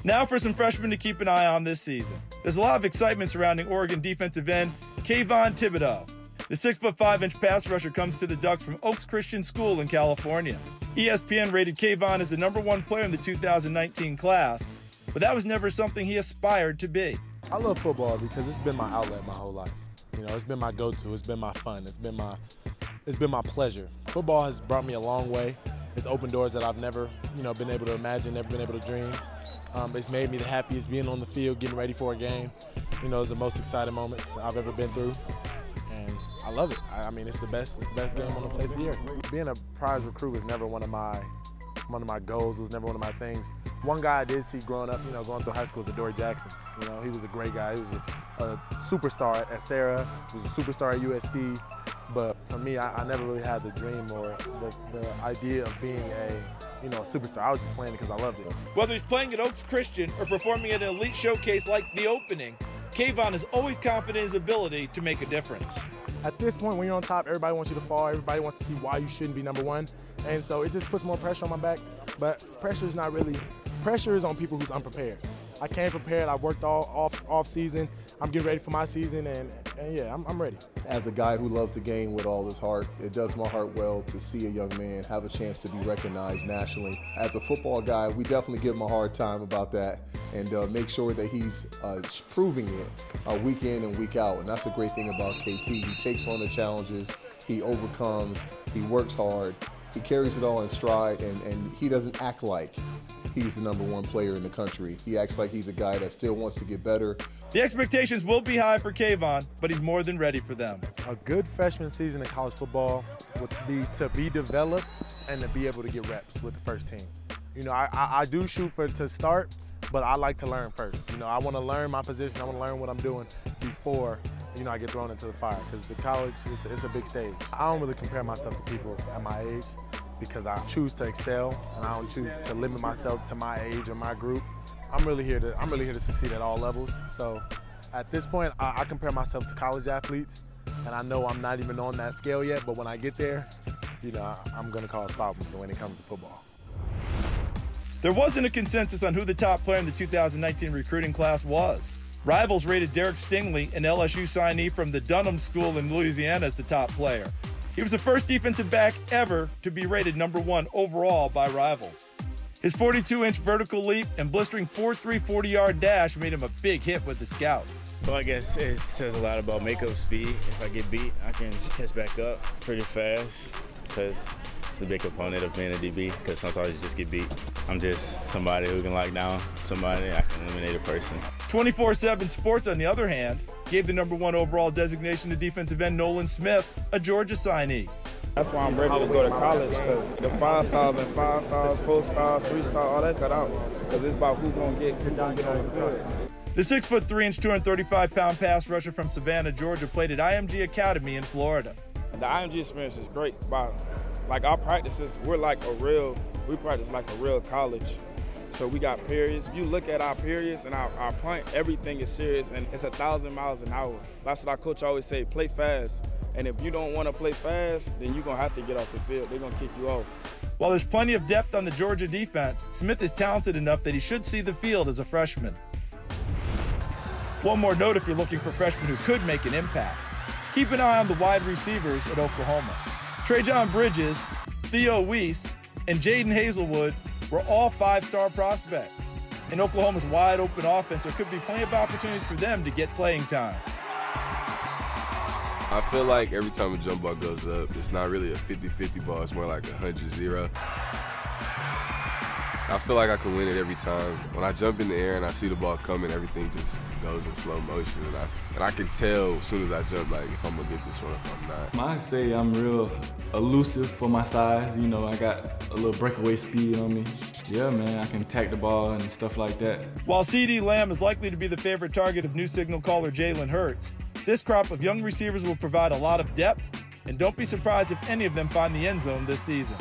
Now for some freshmen to keep an eye on this season. There's a lot of excitement surrounding Oregon defensive end Kayvon Thibodeaux. The 6'5" pass rusher comes to the Ducks from Oaks Christian School in California. ESPN rated Kayvon as the #1 player in the 2019 class, but that was never something he aspired to be. I love football because it's been my outlet my whole life. You know, it's been my go-to, it's been my fun, it's been my pleasure. Football has brought me a long way. It's opened doors that I've never, been able to imagine, never been able to dream. It's made me the happiest being on the field, getting ready for a game. It's the most exciting moments I've ever been through, and I love it. I mean, it's the best game on the face of the year. Being a prize recruit was never one of my goals. It was never one of my things. One guy I did see growing up, going through high school was Adoree Jackson. He was a great guy. He was a superstar at Sarah. He was a superstar at USC. But for me, I never really had the dream or the idea of being a superstar. I was just playing it because I loved it. Whether he's playing at Oaks Christian or performing at an elite showcase like The Opening, Kayvon is always confident in his ability to make a difference. At this point, when you're on top, everybody wants you to fall. Everybody wants to see why you shouldn't be #1. And so it just puts more pressure on my back. But pressure is on people who's unprepared. I came prepared. I worked all off season. I'm getting ready for my season, and yeah, I'm ready. As a guy who loves the game with all his heart, it does my heart well to see a young man have a chance to be recognized nationally. As a football guy, we definitely give him a hard time about that and make sure that he's proving it week in and week out. And that's a great thing about KT. He takes on the challenges, he overcomes, he works hard, he carries it all in stride, and he doesn't act like he's the #1 player in the country. He acts like he's a guy that still wants to get better. The expectations will be high for Kayvon, but he's more than ready for them. A good freshman season in college football would be to be developed and to be able to get reps with the first team. I do shoot to start, but I like to learn first. I want to learn my position. I want to learn what I'm doing before I get thrown into the fire, because the college it's a big stage. I don't really compare myself to people at my age, because I choose to excel and I don't choose to limit myself to my age or my group. I'm really here to succeed at all levels. So at this point, I compare myself to college athletes, and I know I'm not even on that scale yet, but when I get there, I'm gonna cause problems when it comes to football. There wasn't a consensus on who the top player in the 2019 recruiting class was. Rivals rated Derek Stingley, an LSU signee from the Dunham School in Louisiana, as the top player. He was the first defensive back ever to be rated #1 overall by Rivals. His 42-inch vertical leap and blistering 4.3 40-yard dash made him a big hit with the scouts. Well, I guess it says a lot about makeup speed. If I get beat, I can catch back up pretty fast, because it's a big component of being a DB, because sometimes you just get beat. I'm just somebody who can lock down somebody. I can eliminate a person. 24/7 Sports, on the other hand, gave the #1 overall designation to defensive end Nolan Smith, a Georgia signee. That's why I'm ready to go to college, because the 5 stars and 5 stars, 4 stars, 3 stars, all that cut out. Because it's about who's going to get on the field. The 6'3", 235-pound pass rusher from Savannah, Georgia, played at IMG Academy in Florida. The IMG experience is great. Like our practices, we practice like a real college. So we got periods. If you look at our periods and our punt, everything is serious, and it's 1,000 miles an hour. That's what our coach always say, play fast. And if you don't want to play fast, then you're going to have to get off the field. They're going to kick you off. While there's plenty of depth on the Georgia defense, Smith is talented enough that he should see the field as a freshman. One more note if you're looking for freshmen who could make an impact. Keep an eye on the wide receivers at Oklahoma. Trajan Bridges, Theo Weiss, and Jaden Hazelwood were all 5-star prospects. In Oklahoma's wide-open offense, there could be plenty of opportunities for them to get playing time. I feel like every time a jump ball goes up, it's not really a 50-50 ball, it's more like a 100-0. I feel like I can win it every time. When I jump in the air and I see the ball coming, everything just goes in slow motion. And I can tell as soon as I jump, like, if I'm going to get this one, if I'm not. I'd say I'm real elusive for my size. I got a little breakaway speed on me. Yeah, man, I can attack the ball and stuff like that. While CeeDee Lamb is likely to be the favorite target of new signal caller Jalen Hurts, this crop of young receivers will provide a lot of depth, and don't be surprised if any of them find the end zone this season.